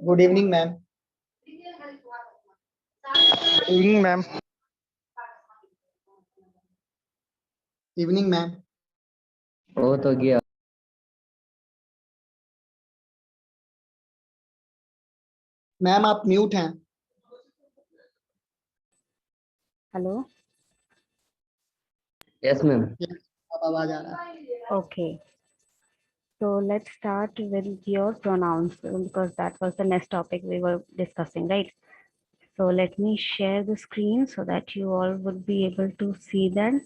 Good evening, ma'am. Evening, ma'am. Evening, ma'am. हो तो गया। मैम आप म्यूट हैं। Hello. Yes ma'am. अब आवाज आ रहा है। Okay. So let's start with your pronouns because that was the next topic we were discussing, right? So let me share the screen so that you all would be able to see them.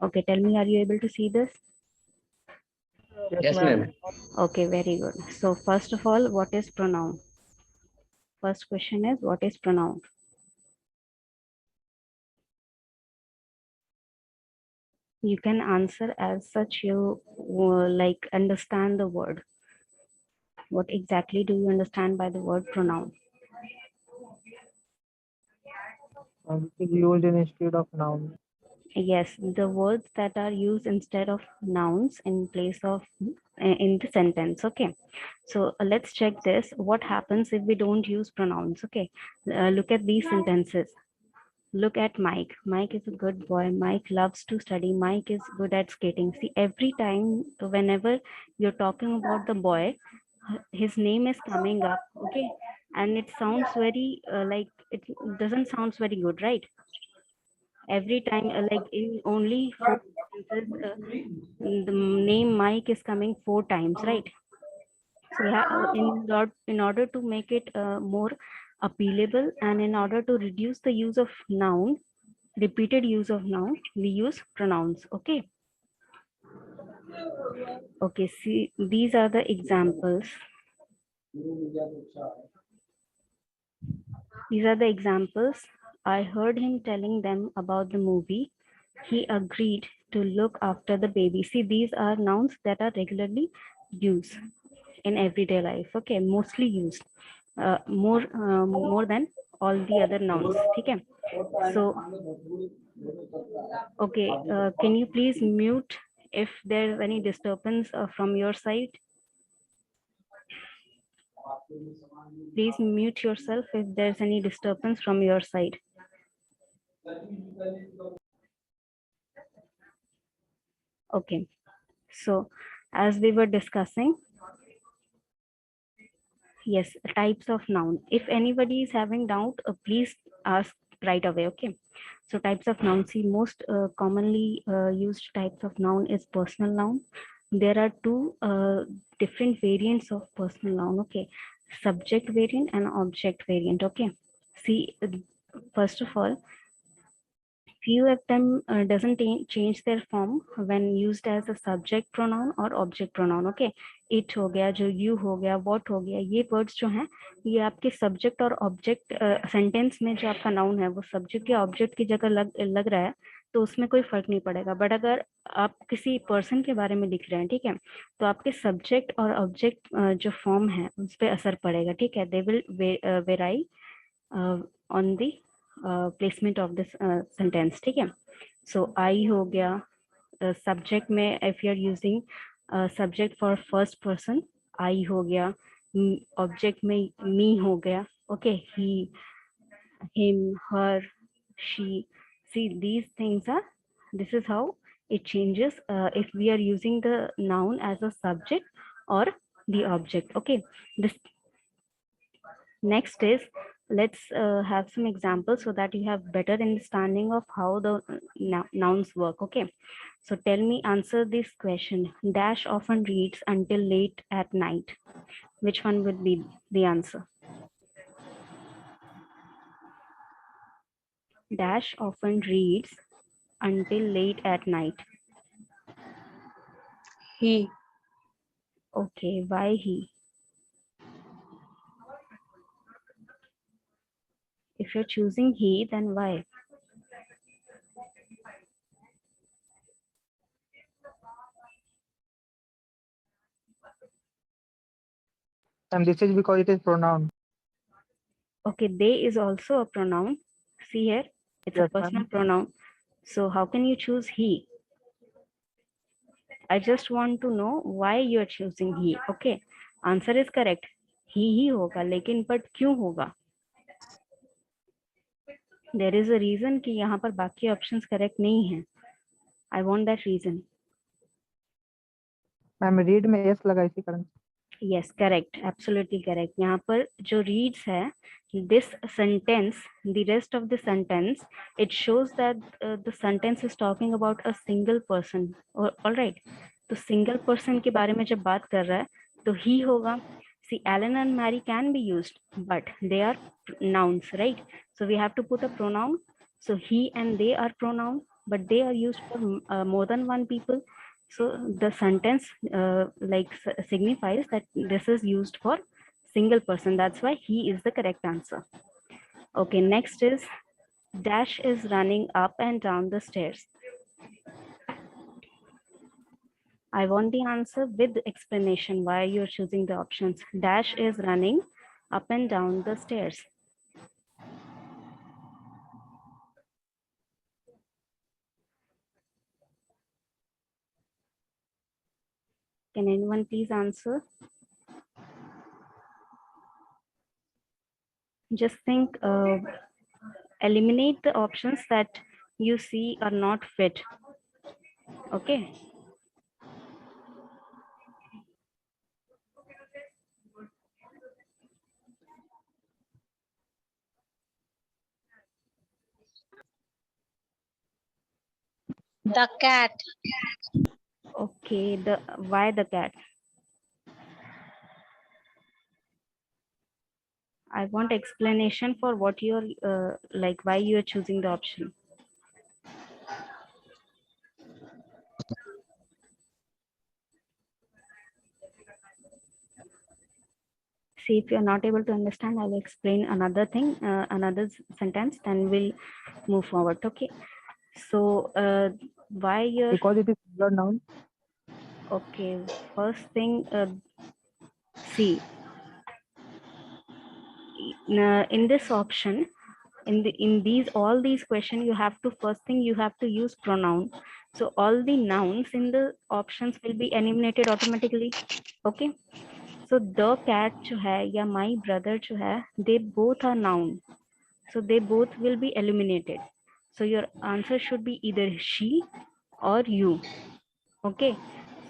Okay, tell me, are you able to see this? Yes ma'am. Okay, very good. So first of all, what is pronoun? First question is, what is pronoun? You can answer as such you like understand the word. What exactly do you understand by the word pronoun? It is used instead of noun. Yes, the words that are used instead of nouns in place of in the sentence. Okay, so let's check this. What happens if we don't use pronouns? Okay, look at these sentences. Look at Mike. Mike is a good boy. Mike loves to study. Mike is good at skating. See, every time whenever you're talking about the boy, his name is coming up. Okay, and it sounds very like it doesn't sounds very good, right? Every time like in only 4 sentences, the name Mike is coming 4 times, right? So yeah, in order to make it more appealable and in order to reduce the use of noun, repeated use of noun, we use pronouns. Okay. Okay, see, these are the examples. These are the examples. I heard him telling them about the movie. He agreed to look after the baby. See, these are nouns that are regularly used in everyday life. Okay, mostly used, more than all the other nouns. Okay, so okay, can you please mute if there's any disturbance from your side? Please mute yourself if there's any disturbance from your side. Okay, so as we were discussing, yes, types of noun. If anybody is having doubt, please ask right away. Okay, so types of noun. See, most commonly used types of noun is personal noun. There are two different variants of personal noun. Okay, subject variant and object variant. Okay, see, first of all, few of them doesn't change their form when used as a subject pronoun or object pronoun. Okay, it हो गया, जो you हो गया, what हो गया, ये words जो हैं ये आपके subject और object sentence में जो आपका noun है वो subject या object की जगह लग रहा है तो उसमें कोई फर्क नहीं पड़ेगा. बट अगर आप किसी पर्सन के बारे में लिख रहे हैं, ठीक है, तो आपके सब्जेक्ट और ऑब्जेक्ट जो फॉर्म है उस पर असर पड़ेगा. ठीक है, they will vary on the placement of this sentence. ठीक है, सो आई हो गया सब्जेक्ट में, if you are using subject for first person I हो गया, ऑब्जेक्ट में मी हो गया. Okay, he, him, her, she. See, these things are, this is how it changes if we are using the noun as a subject or the object. Okay, this next is, let's have some examples so that you have better understanding of how the nouns work. Okay, so tell me, answer this question. Dash often reads until late at night. Which one would be the answer? Dash often reads until late at night. He. Okay, why he? If you're choosing he, then why? And this is because it is pronoun. Okay, they is also a pronoun. See here, it's a Yes, personal ma'am. pronoun. So how can you choose he? I just want to know why you are choosing he. Okay, answer is correct. ही होगा, लेकिन but क्यों होगा? There is a reason कि यहाँ पर बाकी options correct नहीं है. I want that reason. Ma'am read में यस लगा इसी कारण। Yes, correct, absolutely correct. यहाँ पर जो reads है, this sentence, the rest of the sentence, it shows that the sentence is talking about a single person. All right, तो single person के बारे में जब बात कर रहा है, तो he होगा. See, Alan and Mary can be used, but they are nouns, right? So we have to put a pronoun. So he and they are pronoun, but they are used for more than one people. So the sentence signifies that this is used for single person. That's why he is the correct answer. Okay, next is Dash is running up and down the stairs. I want the answer with explanation why you're choosing the options. Dash is running up and down the stairs. Can anyone please answer? Just think, eliminate the options that you see are not fit. Okay. The cat. Okay, why the cat? I want explanation for what you're why you're choosing the option. See, if you're not able to understand, I'll explain another thing, another sentence, then we'll move forward. Okay. So why you're Because it is singular noun. okay? First thing, see, in this option, in these all these questions, you have to first thing you have to use pronoun. So all the nouns in the options will be eliminated automatically. Okay. So the cat जो है या my brother जो है, they both are noun. So they both will be eliminated. So your answer should be either she or you. Okay.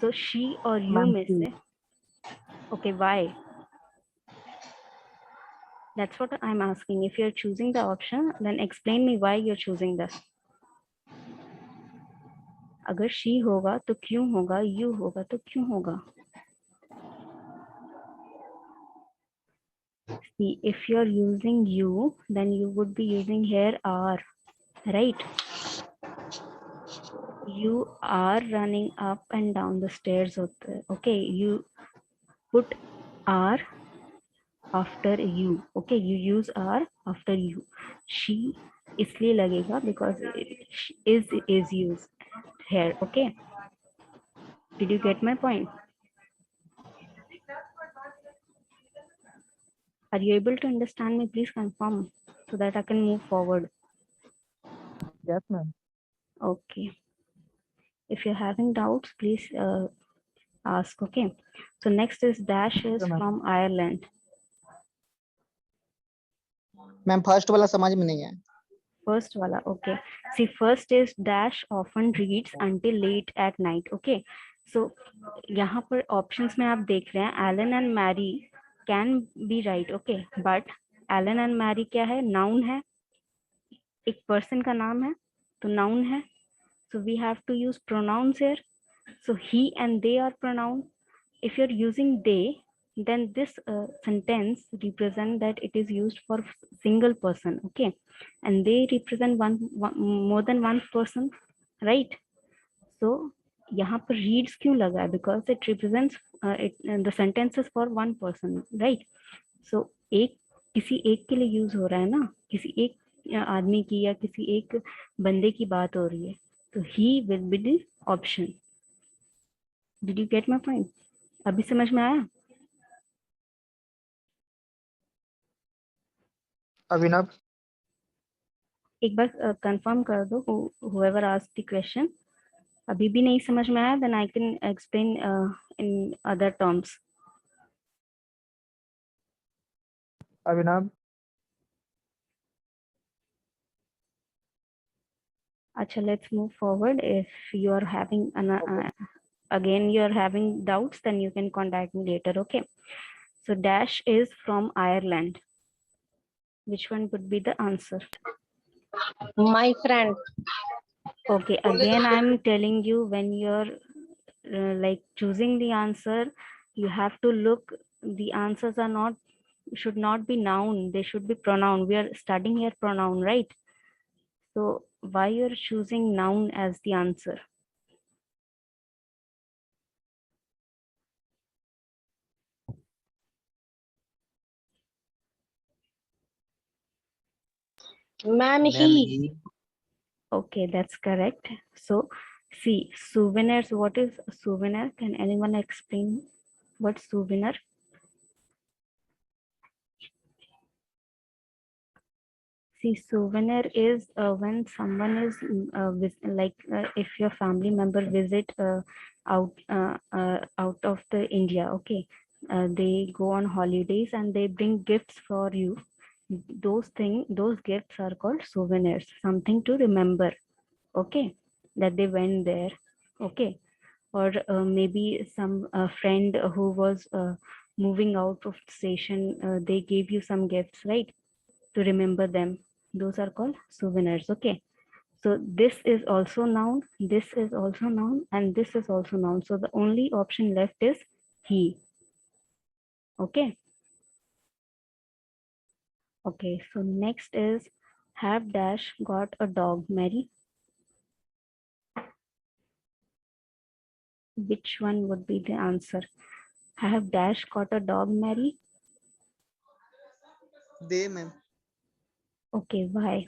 So she or you Ma'am, में से. Okay, why? That's what I'm asking. If you're choosing the option, then explain me why you're choosing this. अगर she होगा तो क्यों होगा, you होगा तो क्यों होगा? See, if you're using you, then you would be using here are, right? You are running up and down the stairs. Okay, you put are after you. Okay, you use are after you. She इसलिए लगेगा because is used here. Okay, did you get my point? Are you able to understand me? Please confirm so that I can move forward. yes, ma'am. Okay. If you're having doubts, please ask. Okay. So next is Dash is from Ireland. Ma'am first वाला समझ में नहीं है. First wala, okay. See, first is Dash often reads until late at night. Okay. So यहाँ पर options में आप देख रहे हैं Alan and Mary can be right. Okay. But Alan and Mary क्या है? Noun है. एक person का नाम है तो noun है. So we have to use pronouns here. So he and they are pronoun. If you're using they, then this sentence represent that it is used for single person. Okay. And they represent one more than one person, right? So यहाँ पर reads क्यों लगा है? Because it represents the sentence is for one person, right? So एक किसी एक के लिए use हो रहा है ना, किसी एक आदमी की या किसी एक बंदे की बात हो रही है, तो he will be the option. Did you get my point? अभी समझ में आया? अभिनव, एक बार कंफर्म कर दो whoever asked the question. अभी भी नहीं समझ में आया, then I can explain in other terms. Abhinav, Acha, let's move forward. If you are having again you are having doubts, then you can contact me later. Okay. So Dash is from Ireland. Which one would be the answer? My friend. Okay. Again, I'm telling you, when you're like choosing the answer, you have to look. The answers are not, should not be noun. They should be pronoun. We are studying here pronoun, right? So why you're choosing noun as the answer? Ma'am, he. Okay, that's correct. So see, souvenirs. What is a souvenir? Can anyone explain what souvenir? See, souvenir is when someone is if your family member visit out of the India. Okay, they go on holidays and they bring gifts for you. Those gifts are called souvenirs. Something to remember. Okay, that they went there. Okay, or maybe some friend who was moving out of station. They gave you some gifts, right? To remember them. Those are called souvenirs. Okay. So this is also noun, this is also noun, and this is also noun. So the only option left is he. Okay. Okay. So next is, have Dash got a dog, Mary? Which one would be the answer? Have Dash got a dog, Mary? They, ma'am. Okay. Why?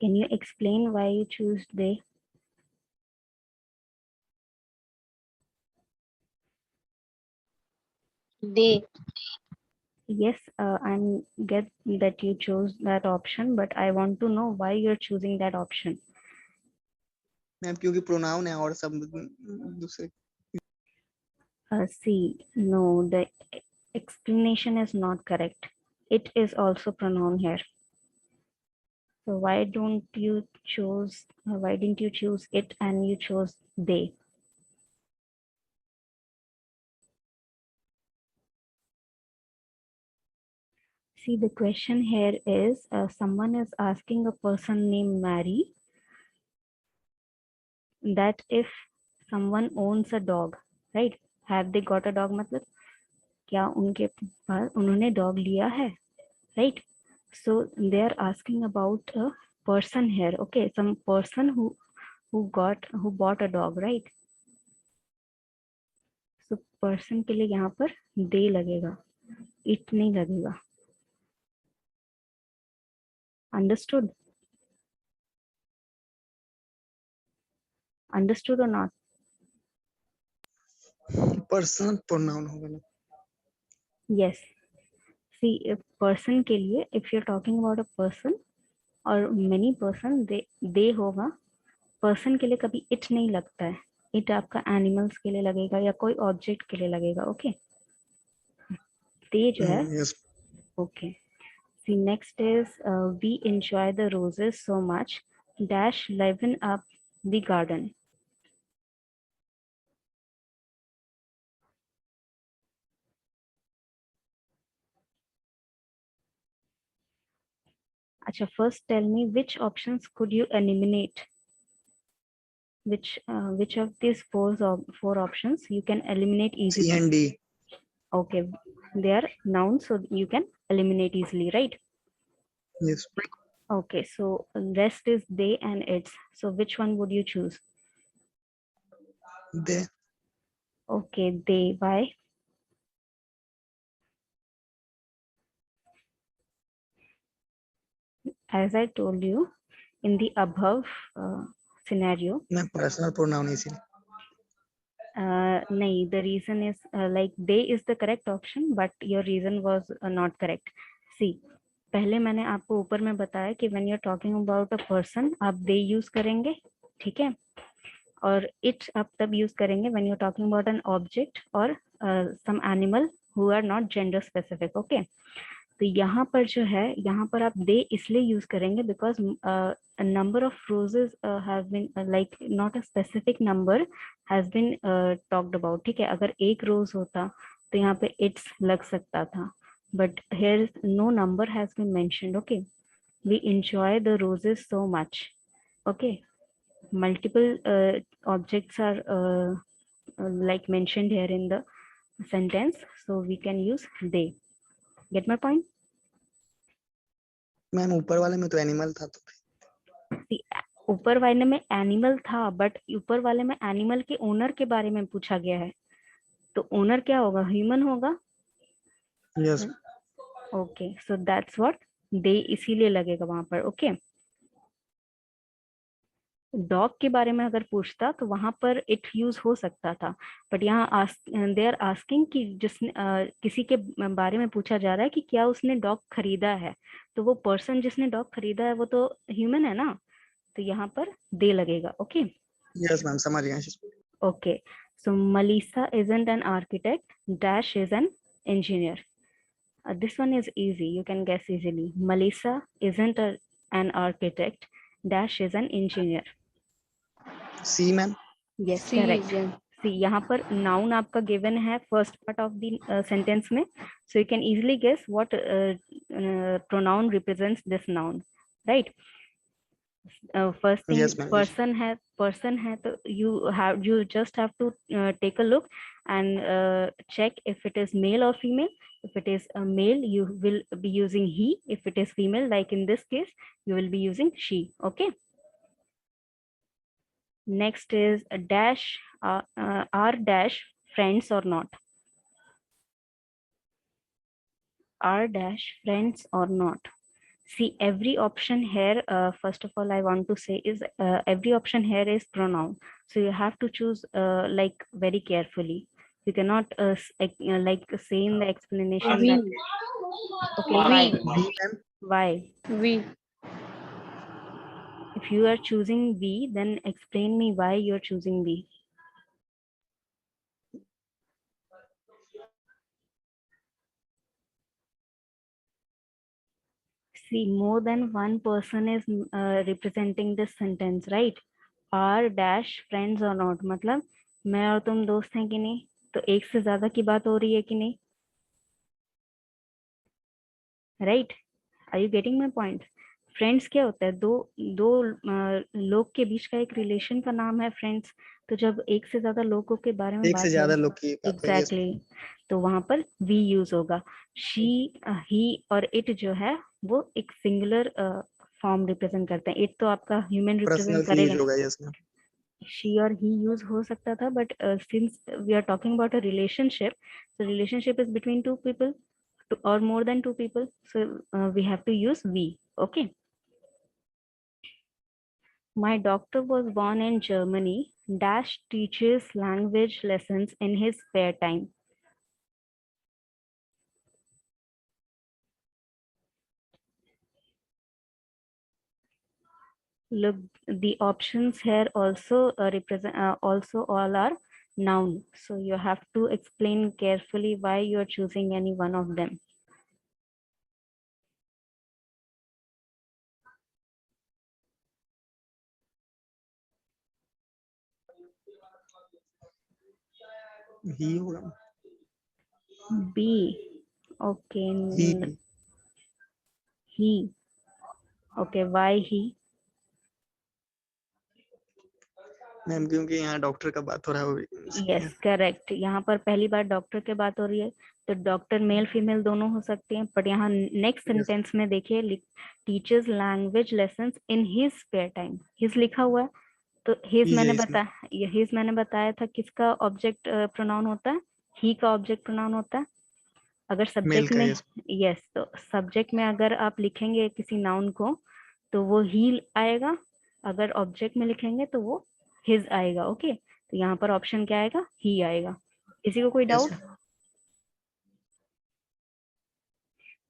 Can you explain why you choose they? They. Yes, I'm get that you chose that option, but I want to know why you're choosing that option. Ma'am क्योंकि pronoun है और सब दूसरे See, no, the explanation is not correct. It is also pronoun here. So why don't you choose? Why didn't you choose it and you chose they? See, the question here is someone is asking a person named Mary that if someone owns a dog, right? Have they got a dog? मतलब क्या उनके पास उन्होंने dog लिया है, right? So they are asking about a person here. Okay, some person who bought a dog, right? So person के लिए यहाँ पर they लगेगा, it नहीं लगेगा. Understood? Understood or not? Personal pronoun होगा ना. Yes. See, if person के लिए, if you're talking about a person or many person, they होगा. Person के लिए कभी it नहीं लगता है. It आपका animals के लिए लगेगा या कोई object के लिए लगेगा. Okay. they जो है. Yes. Okay. See, next is we enjoy the roses so much. Dash liven up the garden. Acha, first tell me which options could you eliminate? Which of these four options you can eliminate easily? C and D. Okay, they are nouns, so you can eliminate easily, right? Yes. Okay, so rest is they and its. So which one would you choose? They. Okay, they. Why? As I told you, in the above scenario, मैं personal pronoun इसीलिए. nahi, the reason is like they is the correct option, but your reason was not correct. See, पहले मैंने आपको ऊपर में बताया कि when you are talking about a person आप दे यूज करेंगे, ठीक है, और इट आप तब यूज करेंगे when you are talking about an object और some animal who are not gender specific, okay. तो यहाँ पर जो है, यहाँ पर आप दे इसलिए यूज करेंगे because number of roses have been like not a specific number has been talked about, ठीक है। अगर एक रोज होता तो यहाँ पे इट्स लग सकता था, but here no number has been mentioned, okay. We enjoy the roses so much, okay. Multiple objects are like mentioned here in the sentence, so we can use they. Get my point? Ma'am ऊपर वाले में तो animal था, तो See, ऊपर वाले में animal था, बट ऊपर वाले में एनिमल के ओनर के बारे में पूछा गया है, तो ओनर क्या होगा, ह्यूमन होगा। Yes okay, so that's what they इसीलिए लगेगा वहां पर, ओके। डॉग के बारे में अगर पूछता तो वहां पर इट यूज हो सकता था, बट यहाँ दे आर आस्किंग कि जिसने किसी के बारे में पूछा जा रहा है कि क्या उसने डॉग खरीदा है, तो वो पर्सन जिसने डॉग खरीदा है वो तो ह्यूमन है ना, तो यहाँ पर दे लगेगा, ओके। यस मैम, समझ गए। Okay, so Melissa isn't an architect, Dash is an engineer. This one is easy, you can guess easily. Melissa isn't an architect, Dash is an engineer. C ma'am. Yes, C correct. is an See, यहाँ पर noun आपका given है first part of the sentence में, so you can easily guess what pronoun represents this noun, right? First thing, Yes, ma'am. person है तो you just have to take a look and check if it is male or female. If it is a male, you will be using he. If it is female, like in this case, you will be using she, okay. Next is a dash, are dash friends or not? Are dash friends or not? See, every option here, first of all, I want to say is every option here is pronoun. So you have to choose like very carefully. You cannot like say in the explanation we. that, okay, why? B ma'am. Why? We. If you are choosing B, then explain me why you are choosing B. See, more than one person is representing this sentence, right? Are dash friends or not? मतलब मैं और तुम दोस्त हैं कि नहीं, तो एक से ज्यादा की बात हो रही है कि नहीं, right? Are you getting my point? Friends क्या होता है, दो लोग के बीच का एक रिलेशन का नाम है फ्रेंड्स। तो जब एक से ज्यादा लोगों के बारे में एक से बात ज्यादा हो, लोग की बात हो। Yes, एग्जैक्टली, तो वहां पर वी यूज होगा। शी, ही और इट जो है वो एक सिंगुलर फॉर्म रिप्रेजेंट करते हैं। इट तो आपका ह्यूमन पर्सनल रिप्रेजेंट से यूज करेगा, होगा। Yes ma'am. शी और ही यूज हो सकता था, but since we are talking about a relationship, so relationship is between two people or more than two people, so we have to use we, okay. My doctor was born in Germany, dash teaches language lessons in his spare time. Look, the options here also represent also all are noun, so you have to explain carefully why you are choosing any one of them. ही होगा। B, okay. He. He, okay, why he? Ma'am क्योंकि यहाँ doctor का बात हो रहा है। Yes, correct. यहाँ पर पहली बार डॉक्टर के बात हो रही है, तो डॉक्टर मेल फीमेल दोनों हो सकते हैं, बट यहाँ नेक्स्ट सेंटेंस में देखिए, teachers language lessons in his spare time, his लिखा हुआ है, तो हिज मैंने बताया था किसका ऑब्जेक्ट प्रोनाउन होता है, ही का ऑब्जेक्ट प्रोनाउन होता है। अगर सब्जेक्ट में, यस, तो सब्जेक्ट में अगर आप लिखेंगे किसी नाउन को तो वो ही आएगा, अगर ऑब्जेक्ट में लिखेंगे तो वो हिज आएगा, ओके। तो यहाँ पर ऑप्शन क्या आएगा, ही आएगा। किसी को कोई डाउट?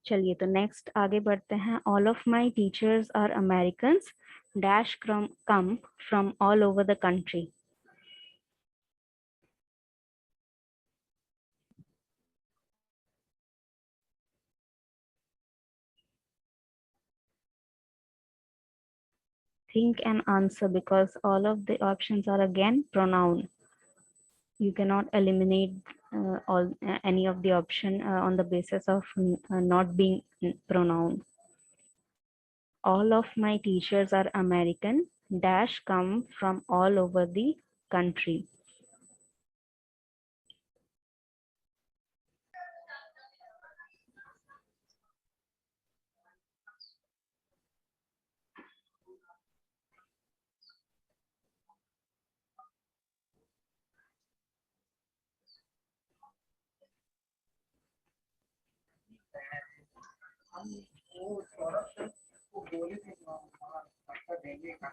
चलिए तो नेक्स्ट आगे बढ़ते हैं. All of my teachers are Americans dash come from all over the country. Think and answer because all of the options are again pronoun. You cannot eliminate any of the option on the basis of not being pronoun. All of my teachers are American dash come from all over the country.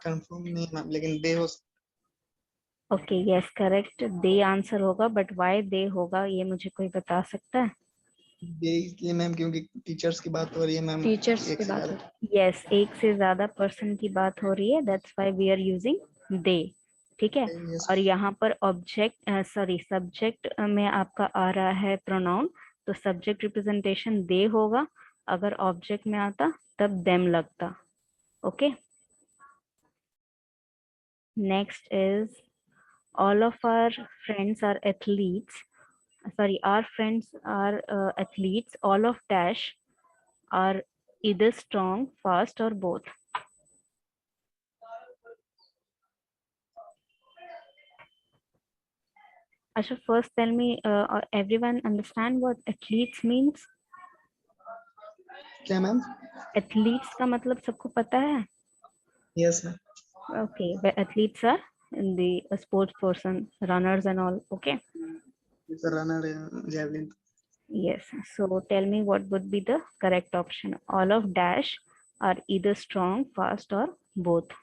Confirm नहीं ma'am, लेकिन they हो. Okay yes correct. They answer होगा but why they होगा ये मुझे कोई बता सकता है? दे इसलिए मैम क्योंकि टीचर्स की बात हो रही है मैम. टीचर्स एक की से बात ज्यादा. होती यस एक से ज्यादा पर्सन की बात हो रही है. That's why we are using they. ठीक है. Yes. और यहाँ पर ऑब्जेक्ट सॉरी सब्जेक्ट में आपका आ रहा है प्रोनाउन, तो सब्जेक्ट रिप्रेजेंटेशन दे होगा. अगर ऑब्जेक्ट में आता तब देम लगता. Okay. Next is all of our friends are athletes. Sorry, our friends are athletes. All of dash are either strong, fast, or both. Asha, first tell me, everyone understand what athletes means? क्या ma'am? Athletes का मतलब सबको पता है? Yes ma'am. Okay, but athletes are the sports person, runners and all. Okay. Runner, javelin. Yes. So tell me what would be the correct option. All of dash are either strong, fast, or both.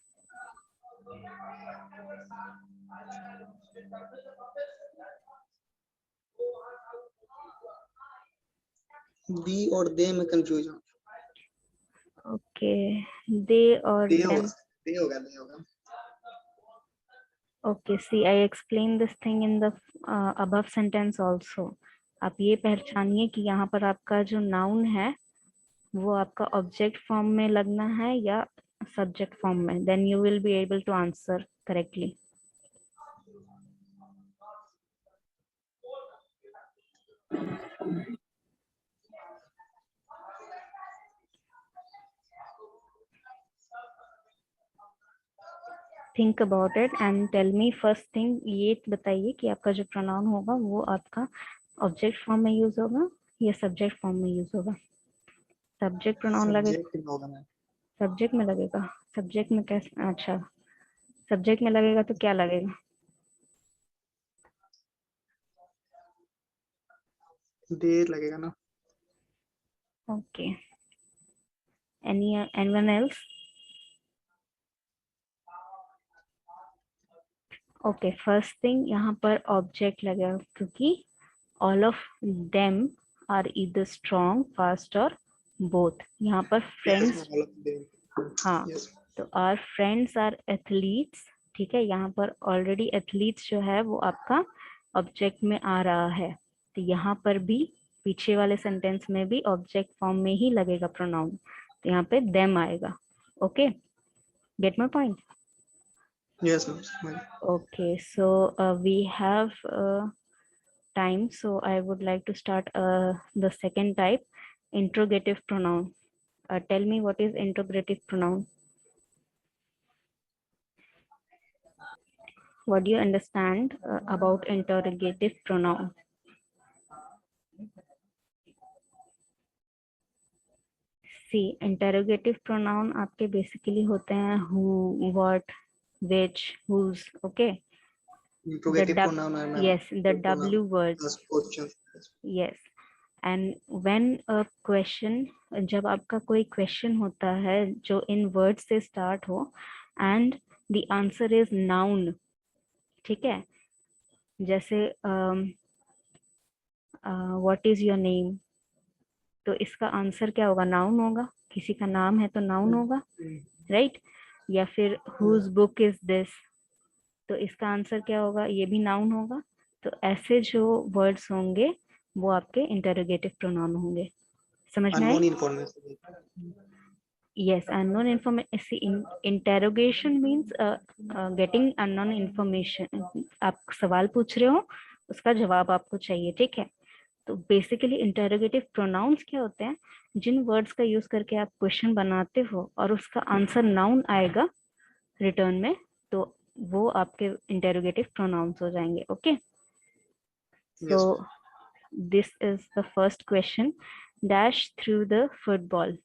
दी और दे में confuse हूँ. Okay, they or they them. होगा. दे होगा. दे होगा. Okay, see, I explained this thing in the above sentence also. आप ये पहचानिए कि यहाँ पर आपका जो नाउन है वो आपका ऑब्जेक्ट फॉर्म में लगना है या सब्जेक्ट फॉर्म में. Then you will be able to answer correctly. Think about it and tell me. First thing ये बताइए कि आपका जो प्रोनाउन होगा वो आपका ऑब्जेक्ट फॉर्म में यूज होगा या सब्जेक्ट फॉर्म में यूज होगा? सब्जेक्ट प्रोनाउन लगेगा. सब्जेक्ट होगा मैम. सब्जेक्ट में लगेगा. सब्जेक्ट में कैसे? अच्छा, सब्जेक्ट में लगेगा तो क्या लगेगा? दे लगेगा ना. Okay. anyone else? Okay first thing यहाँ पर ऑब्जेक्ट लगेगा क्योंकि all of them are either strong, fast और बोथ. यहाँ पर फ्रेंड्स. हाँ, तो आर फ्रेंड्स आर एथलीट्स. ठीक है, यहाँ पर ऑलरेडी एथलीट्स जो है वो आपका ऑब्जेक्ट में आ रहा है, तो यहाँ पर भी पीछे वाले सेंटेंस में भी ऑब्जेक्ट फॉर्म में ही लगेगा प्रोनाउन, तो यहाँ पे देम आएगा. Okay, gate my point? Yes ma'am. Okay, so we have time, so I would like to start the second type, interrogative pronoun. Tell me what is interrogative pronoun? What do you understand about interrogative pronoun? See, interrogative pronoun आपके basically होते हैं who, what, which, whose. Okay. Interrogative pronoun है ma'am. Yes, the W words. Plus question. Yes. And when a question, जब आपका कोई question होता है जो इन वर्ड से स्टार्ट हो and the answer is noun. ठीक है, जैसे व्हाट इज योर नेम, तो इसका आंसर क्या होगा? नाउन होगा। किसी का नाम है तो नाउन होगा, राइट? या फिर हुज बुक इज दिस, तो इसका आंसर क्या होगा? ये भी नाउन होगा। तो ऐसे जो वर्ड्स होंगे वो आपके इंटरोगेटिव प्रोनाउन होंगे। समझ में अननोन आई? Information. Yes, unknown information. See, interrogation means getting unknown information. आप सवाल पूछ रहे हो, उसका जवाब आपको चाहिए, ठीक है? तो बेसिकली इंटरोगेटिव प्रोनाउंस क्या होते हैं? जिन वर्ड्स का यूज करके आप क्वेश्चन बनाते हो और उसका आंसर नाउन आएगा रिटर्न में, तो वो आपके इंटरोगेटिव प्रोनाउंस हो जाएंगे। Okay, Yes. So this is the first question. Dash through the football,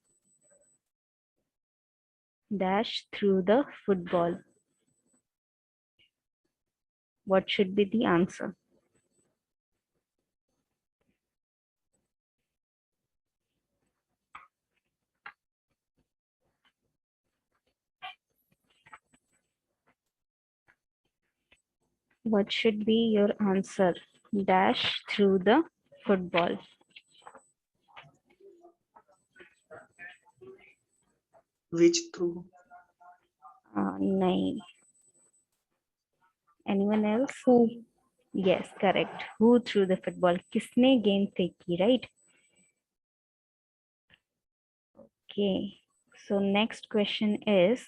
dash through the football. What should be the answer? What should be your answer? Dash through the football. Which through? Nahin. Anyone else? Who? Yes, correct. Who threw the football? किसने गेंद फेंकी, right? Okay. So next question is,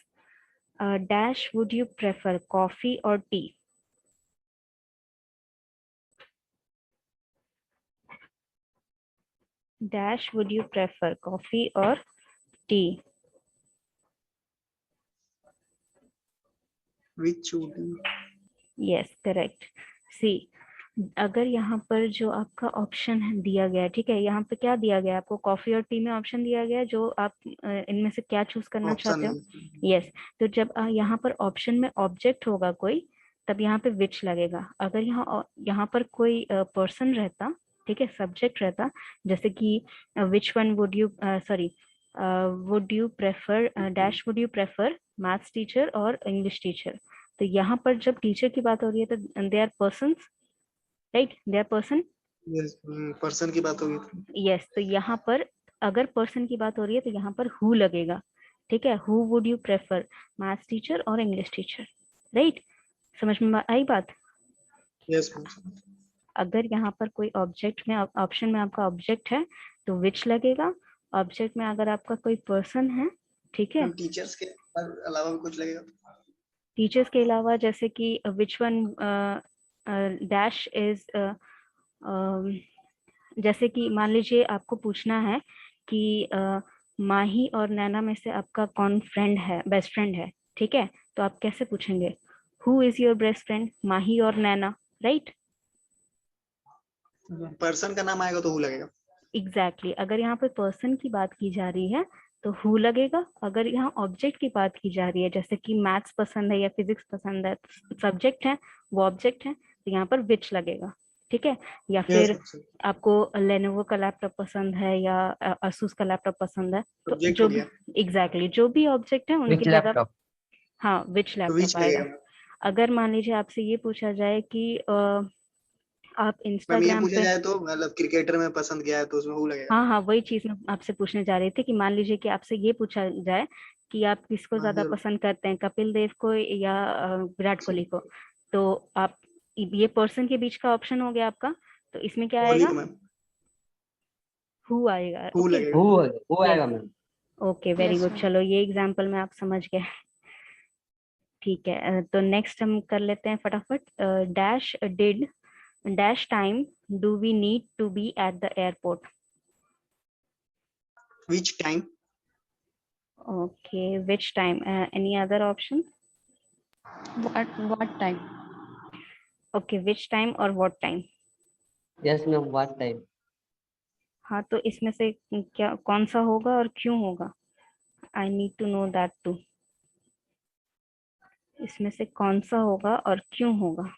dash would you prefer, coffee or tea? Dash would you prefer, coffee or tea? Which would you? Yes, correct. See, अगर यहाँ पर जो आपका option दिया गया है, ठीक है, यहाँ पे क्या दिया गया है आपको? कॉफी और टी में ऑप्शन दिया गया है, जो आप इनमें से क्या चूज करना चाहते हो? यस। तो जब यहाँ पर ऑप्शन में ऑब्जेक्ट होगा कोई, तब यहाँ पे विच लगेगा। अगर यहाँ पर कोई पर्सन रहता, ठीक है, सब्जेक्ट रहता, जैसे कि which one would you, sorry, would you prefer, dash would you prefer, maths teacher और इंग्लिश टीचर? तो यहाँ पर जब टीचर की बात हो रही है तो they are person, right? They are person. Yes. Person की बात होगी। यस, तो यहाँ पर अगर पर्सन की बात हो रही है तो यहाँ पर हु लगेगा, ठीक है? Who would you prefer, maths teacher और इंग्लिश टीचर, राइट? समझ में आई बात? Yes. अगर यहाँ पर कोई ऑब्जेक्ट में, ऑप्शन में आपका ऑब्जेक्ट है तो विच लगेगा। ऑब्जेक्ट में अगर आपका कोई पर्सन है, ठीक है, टीचर्स के अलावा भी कुछ लगेगा? टीचर्स के अलावा जैसे कि विच वन डैश इज, जैसे कि मान लीजिए आपको पूछना है कि माही और नैना में से आपका कौन फ्रेंड है, बेस्ट फ्रेंड है, ठीक है? तो आप कैसे पूछेंगे? Who is your best friend, Mahi और नैना, राइट? पर्सन का नाम आएगा तो हु लगेगा। एग्जैक्टली। अगर यहाँ पे पर्सन की बात की जा रही है तो हु लगेगा। अगर यहाँ ऑब्जेक्ट की बात की जा रही है, जैसे कि मैथ्स पसंद है या फिजिक्स पसंद है, सब्जेक्ट है, वो ऑब्जेक्ट है, तो यहाँ पर विच लगेगा, ठीक है? या फिर आपको लेनोवो का लैपटॉप पसंद है या असूस का लैपटॉप पसंद है, तो जो भी, एग्जैक्टली, जो भी ऑब्जेक्ट है उनकी जगह, हाँ, विच लैपटॉप आएगा। अगर मान लीजिए आपसे ये पूछा जाए कि आप इंस्टाग्राम पे, जाए तो मतलब क्रिकेटर में पसंद किया है तो उसमें हु लगेगा। हाँ हाँ, वही चीज मैं आपसे पूछने जा रही थी कि मान लीजिए कि आपसे ये पूछा जाए कि आप किसको ज्यादा पसंद करते हैं, कपिल देव को या विराट कोहली को, तो आप, ये पर्सन के बीच का ऑप्शन हो गया आपका, तो इसमें क्या आएगा? हु आएगा। हु आएगा मैम। Okay, very good. चलो ये एग्जाम्पल में आप समझ गए, ठीक है? तो नेक्स्ट हम कर लेते हैं फटाफट। Dash did, dash time do we need to be at the airport? Which time? Okay, which time? Any other option? What time? Okay, which time or what time? Yes ma'am, what time. हाँ, तो इसमें से क्या, कौन सा होगा और क्यों होगा? I need to know that too. इसमें से कौन सा होगा और क्यों होगा?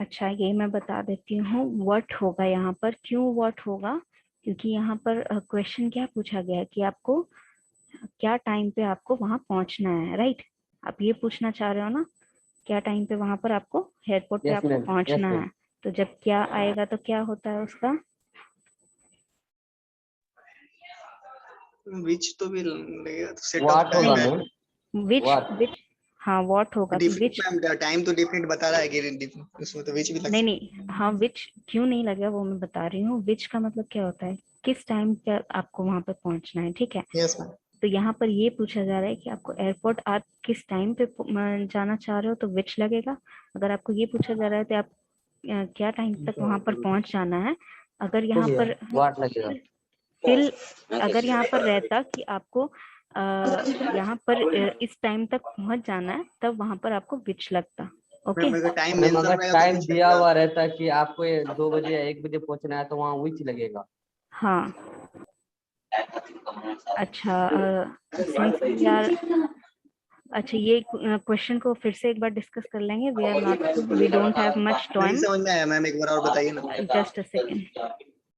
अच्छा ये मैं बता देती हूँ, व्हाट होगा यहाँ पर। क्यों व्हाट होगा? क्योंकि यहाँ पर क्वेश्चन क्या पूछा गया है कि आपको क्या टाइम पे आपको वहां पहुंचना है, राइट? आप ये पूछना चाह रहे हो ना, क्या टाइम पे वहां पर आपको एयरपोर्ट पे यस आपको मैम, यस पहुंचना मैम। है। तो जब क्या आएगा तो क्या होता है उसका? विच तो भी लगेगा, सेट ऑफ व्हाट होगा टाइम मैम, विच व्हाट। विच हाँ व्हाट होगा तो डिफरेंट विच। मैम, टाइम तो डिफरेंट बता रहा है कि उसमें तो विच भी लग नहीं सकता नहीं, हाँ विच क्यों नहीं लगेगा वो मैं बता रही हूँ। विच का मतलब क्या होता है, किस टाइम पे आपको वहां पर पहुंचना है, ठीक है। है। Yes ma'am. तो यहाँ पर ये पूछा जा रहा है कि आपको एयरपोर्ट आप किस टाइम पे जाना चाह रहे हो तो विच लगेगा। अगर आपको ये पूछा जा रहा है तो आप क्या टाइम तक वहां पर पहुंच जाना है, अगर यहाँ पर व्हाट लगेगा। टिल, अगर यहाँ पर रहता कि आपको यहाँ पर इस टाइम तक पहुंच जाना है, तब वहां पर आपको विच लगता। ओके मैम अगर टाइम मैम मेंशन अगर रहेगा तो टाइम विच दिया लगेगा। हुआ रहता कि आपको ये 2 बजे या 1 बजे पहुंचना है तो वहाँ विच लगेगा। हाँ। अच्छा since we are, अच्छा ये क्वेश्चन को फिर से एक बार डिस्कस कर लेंगे। We are not, we don't have much नहीं टाइम। समझ में आया मैम, एक बार और बताइए ना। Just a second.